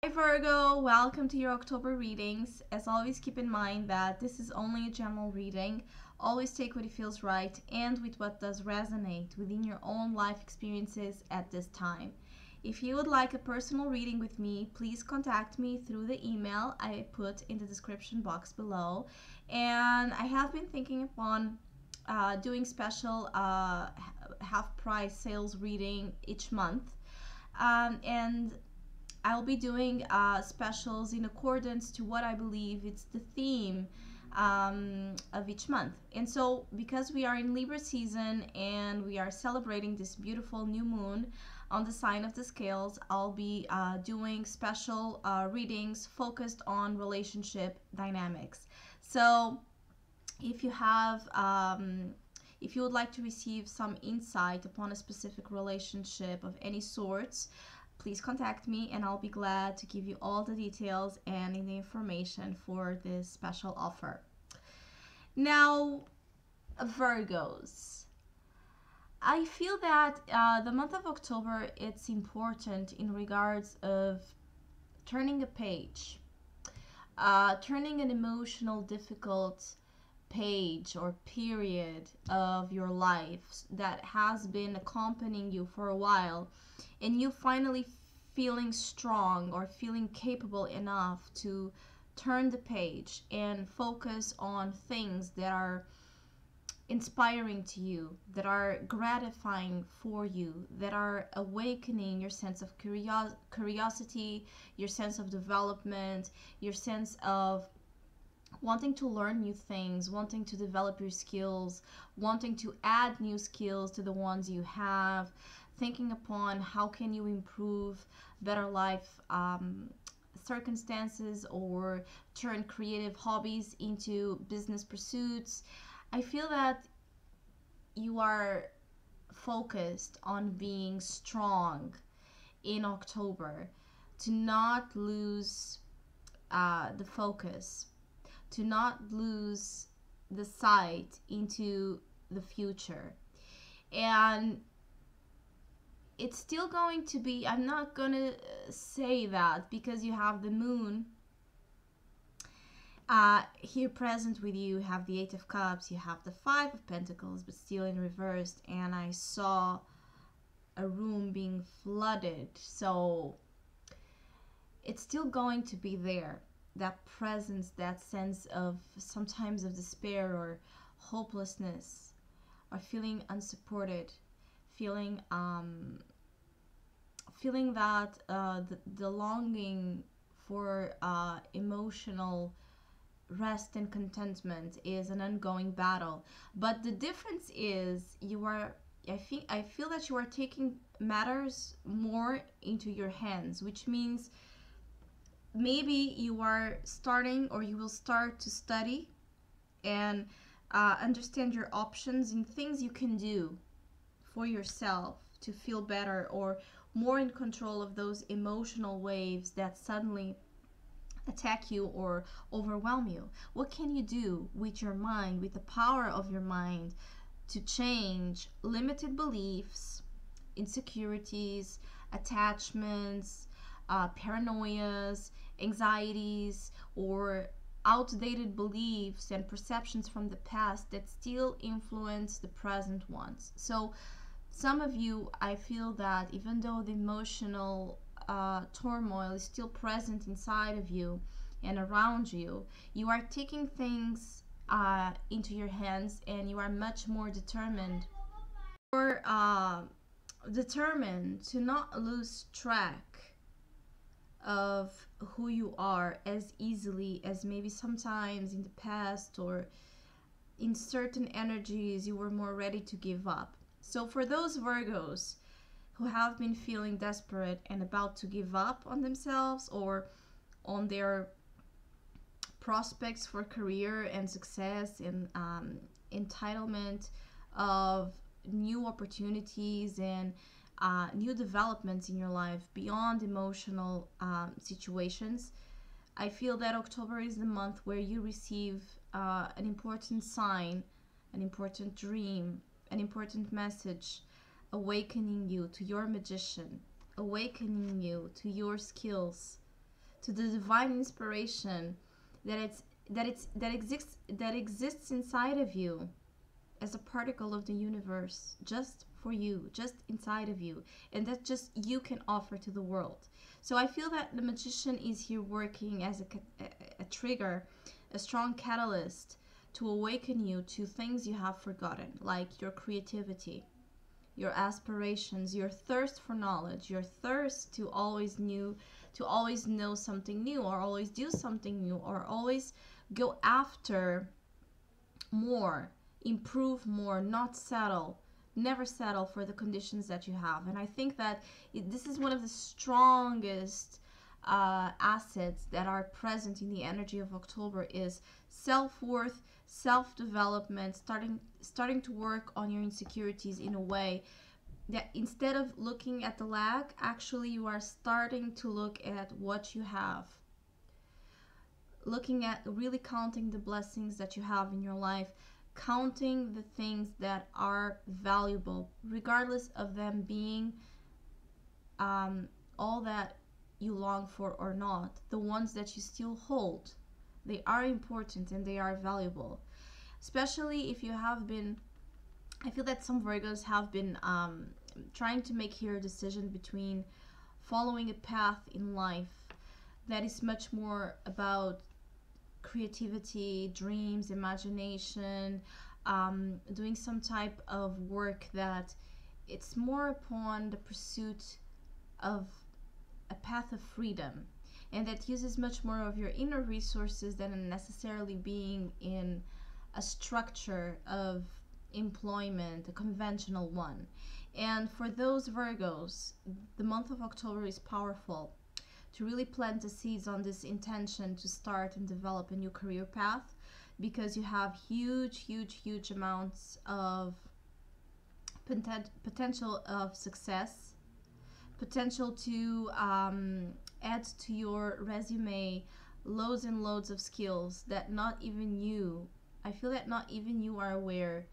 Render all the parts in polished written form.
Hi Virgo, welcome to your October readings. As always, keep in mind that this is only a general reading. Always take what feels right and with what does resonate within your own life experiences at this time. If you would like a personal reading with me, please contact me through the email I put in the description box below. And I have been thinking upon doing special half price sales reading each month. And I'll be doing specials in accordance to what I believe it's the theme of each month. And so, because we are in Libra season and we are celebrating this beautiful new moon on the sign of the scales, I'll be doing special readings focused on relationship dynamics. So, if you have if you would like to receive some insight upon a specific relationship of any sorts, please contact me and I'll be glad to give you all the details and the information for this special offer. Now, Virgos. I feel that the month of October, it's important in regards of turning a page, turning an emotional, difficult page or period of your life that has been accompanying you for a while, and you finally feeling strong or feeling capable enough to turn the page and focus on things that are inspiring to you, that are gratifying for you, that are awakening your sense of curiosity, your sense of development, your sense of wanting to learn new things, wanting to develop your skills, wanting to add new skills to the ones you have, thinking upon how can you improve better life circumstances or turn creative hobbies into business pursuits. I feel that you are focused on being strong in October, to not lose the focus, to not lose the sight into the future. And it's still going to be, I'm not gonna say that because you have the moon here present with you. You have the Eight of Cups, you have the Five of Pentacles, but still in reversed, and I saw a room being flooded. So it's still going to be there, that presence, that sense of sometimes of despair or hopelessness, or feeling unsupported, feeling feeling that the longing for emotional rest and contentment is an ongoing battle. But the difference is you are, I feel that you are taking matters more into your hands, which means maybe you are starting or you will start to study and understand your options and things you can do for yourself to feel better or more in control of those emotional waves that suddenly attack you or overwhelm you. What can you do with your mind, with the power of your mind, to change limited beliefs, insecurities, attachments, paranoias, anxieties, or outdated beliefs and perceptions from the past that still influence the present ones? So some of you, I feel that even though the emotional turmoil is still present inside of you and around you, you are taking things into your hands and you are much more determined or determined to not lose track of who you are as easily as maybe sometimes in the past, or in certain energies you were more ready to give up. So for those Virgos who have been feeling desperate and about to give up on themselves or on their prospects for career and success and entitlement of new opportunities and new developments in your life beyond emotional situations, I feel that October is the month where you receive an important sign, an important dream, an important message, awakening you to your magician, awakening you to your skills, to the divine inspiration that exists inside of you as a particle of the universe, just for you, just inside of you, and that just you can offer to the world. So I feel that the magician is here working as a trigger, a strong catalyst to awaken you to things you have forgotten, like your creativity, your aspirations, your thirst for knowledge, your thirst to always know something new, or always do something new, or always go after more, improve more, not settle, never settle for the conditions that you have. And I think that this is one of the strongest assets that are present in the energy of October, is self-worth, self-development, starting to work on your insecurities in a way that instead of looking at the lack, actually you are starting to look at what you have, looking at really counting the blessings that you have in your life, counting the things that are valuable, regardless of them being all that you long for or not. The ones that you still hold, they are important and they are valuable. Especially if you have been, I feel that some Virgos have been trying to make here a decision between following a path in life that is much more about creativity, dreams, imagination, doing some type of work that it's more upon the pursuit of a path of freedom, and that uses much more of your inner resources than necessarily being in a structure of employment, a conventional one. And for those Virgos, the month of October is powerful to really plant the seeds on this intention to start and develop a new career path, because you have huge amounts of potential of success, potential to add to your resume loads and loads of skills that not even you, I feel that not even you are aware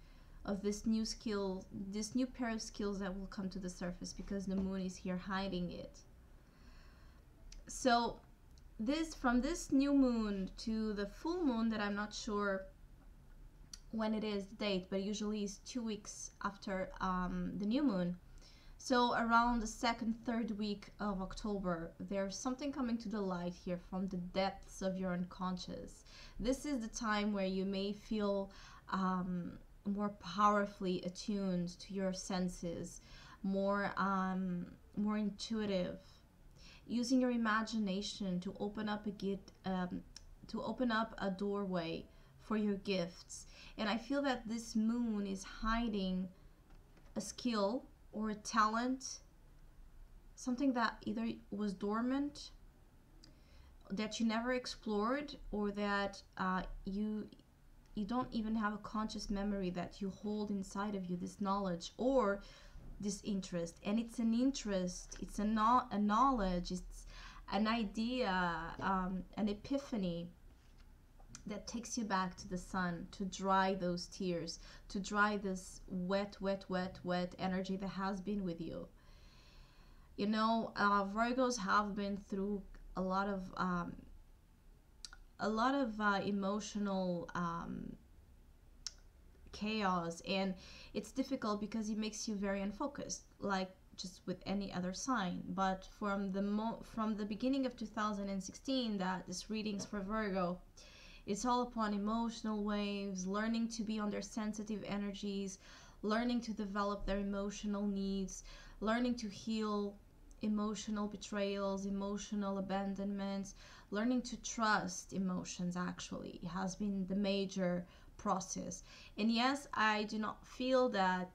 of this new skill, this new pair of skills that will come to the surface, because the moon is here hiding it. So this, from this new moon to the full moon, that I'm not sure when it is the date, but usually is 2 weeks after the new moon. So around the second, third week of October, there's something coming to the light here from the depths of your unconscious. This is the time where you may feel more powerfully attuned to your senses, more intuitive, using your imagination to open up a doorway for your gifts. And I feel that this moon is hiding a skill or a talent, something that either was dormant, that you never explored, or that you don't even have a conscious memory that you hold inside of you, this knowledge or this interest. And it's an interest, it's a knowledge, it's an idea, an epiphany that takes you back to the sun, to dry those tears, to dry this wet energy that has been with you. You know, Virgos have been through a lot of emotional chaos, and it's difficult because it makes you very unfocused, like just with any other sign. But from the beginning of 2016, that this readings for Virgo, it's all upon emotional waves, learning to be on their sensitive energies, learning to develop their emotional needs, learning to heal emotional betrayals, emotional abandonments, learning to trust emotions. Actually, it has been the major process. And yes, I do not feel that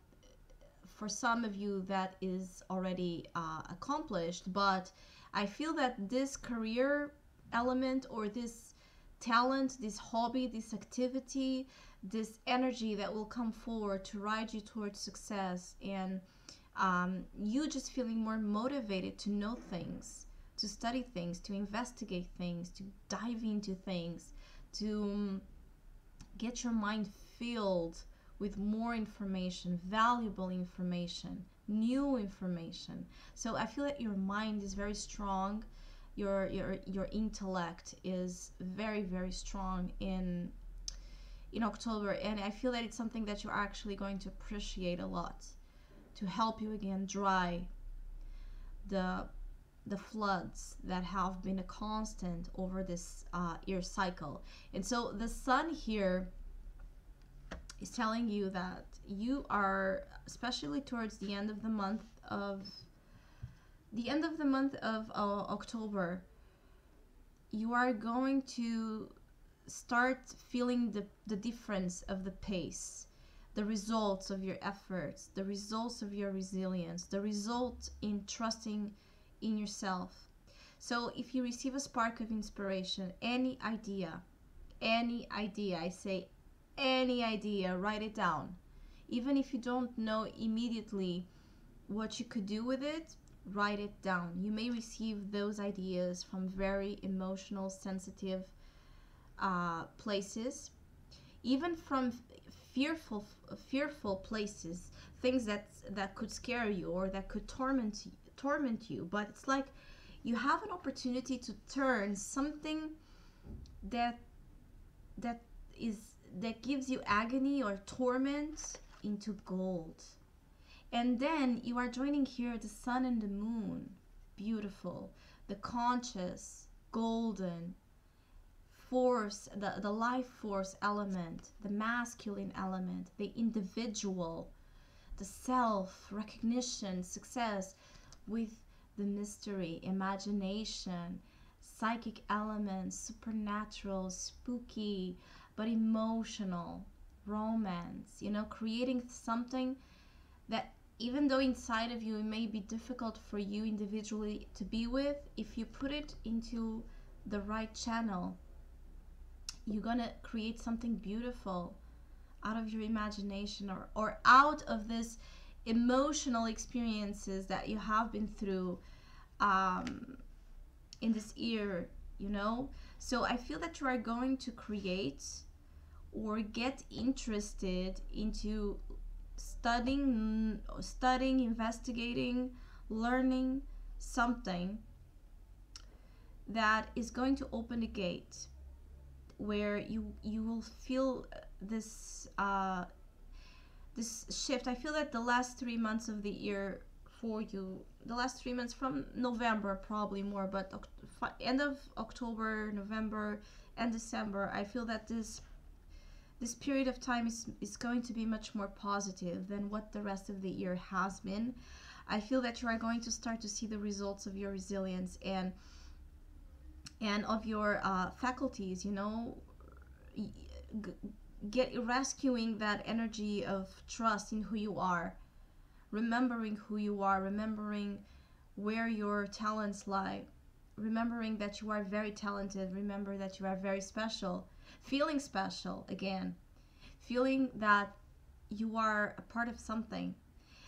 for some of you that is already accomplished, but I feel that this career element, or this talent, this hobby, this activity, this energy that will come forward to ride you towards success, and you just feeling more motivated to know things, to study things, to investigate things, to dive into things, to get your mind filled with more information, valuable information, new information. So I feel that your mind is very strong, your intellect is very, very strong in October, and I feel that it's something that you're actually going to appreciate a lot, to help you again dry the floods that have been a constant over this year cycle. And so the sun here is telling you that you are, especially towards the end of the month of October, you are going to start feeling the difference of the pace, the results of your efforts, the results of your resilience, the result in trusting in yourself. So if you receive a spark of inspiration, any idea, I say any idea, write it down. Even if you don't know immediately what you could do with it, write it down. You may receive those ideas from very emotional, sensitive places, even from fearful places, things that could scare you or that could torment you. But it's like you have an opportunity to turn something that gives you agony or torment into gold. And then you are joining here the sun and the moon, beautiful, the conscious, golden force, the life force element, the masculine element, the individual, the self, recognition, success, with the mystery, imagination, psychic elements, supernatural, spooky, but emotional, romance, creating something that, even though inside of you it may be difficult for you individually to be with, if you put it into the right channel, you're gonna create something beautiful out of your imagination, or out of this emotional experiences that you have been through in this year, So I feel that you are going to create or get interested into studying, investigating, learning something that is going to open a gate where you will feel this this shift. I feel that the last 3 months of the year for you, the last 3 months from November probably more, but end of October, November, and December, I feel that this period of time is going to be much more positive than what the rest of the year has been. I feel that you are going to start to see the results of your resilience and of your faculties, rescuing that energy of trust in who you are, remembering who you are, remembering where your talents lie, remembering that you are very talented, remember that you are very special, feeling special again, feeling that you are a part of something.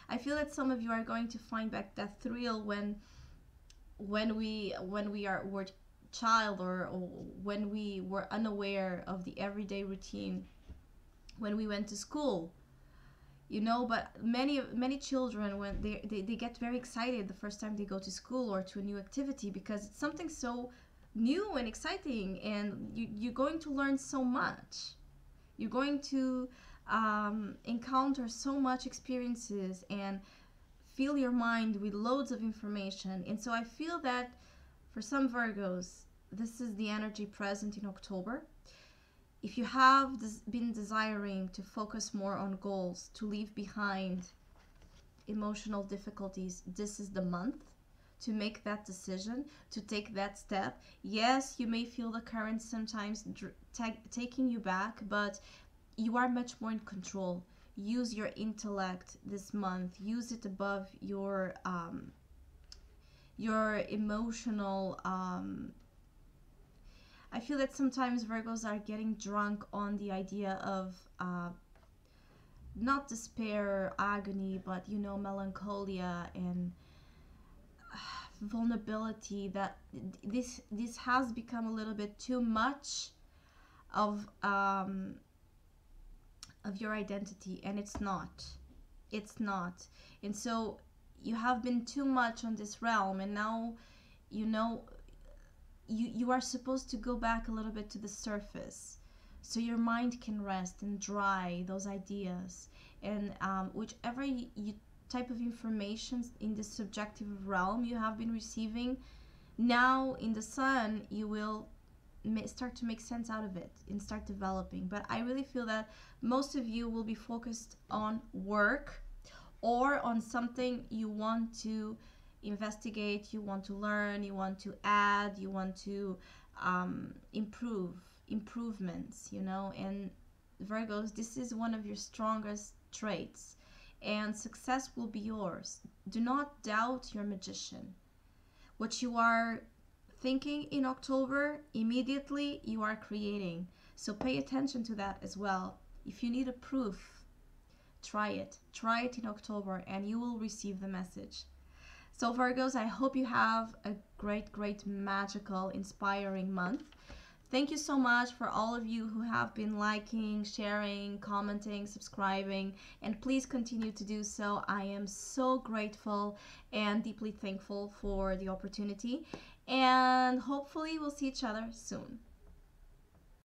I feel that some of you are going to find back that thrill when we were child, or when we were unaware of the everyday routine, when we went to school, but many children, when they get very excited the first time they go to school or to a new activity, because it's something so new and exciting, and you're going to learn so much, you're going to encounter so much experiences and fill your mind with loads of information. And so I feel that for some Virgos, this is the energy present in October. If you have been desiring to focus more on goals, to leave behind emotional difficulties, this is the month to make that decision, to take that step. Yes, you may feel the current sometimes taking you back, but you are much more in control. Use your intellect this month. Use it above your emotional. I feel that sometimes Virgos are getting drunk on the idea of not despair, agony, but melancholia and vulnerability. That this has become a little bit too much of your identity, and it's not. And so you have been too much on this realm, and now you are supposed to go back a little bit to the surface so your mind can rest and dry those ideas, and whichever type of information in the subjective realm you have been receiving, now in the sun you will start to make sense out of it and start developing. But I really feel that most of you will be focused on work or on something you want to investigate, you want to learn, you want to add, you want to improvements, you know. And Virgos, this is one of your strongest traits, and success will be yours. Do not doubt your magician. What you are thinking in October, immediately you are creating. So pay attention to that as well. If you need a proof, try it. Try it in October and you will receive the message. So Virgos, I hope you have a great, magical, inspiring month. Thank you so much for all of you who have been liking, sharing, commenting, subscribing, and please continue to do so. I am so grateful and deeply thankful for the opportunity, and hopefully we'll see each other soon.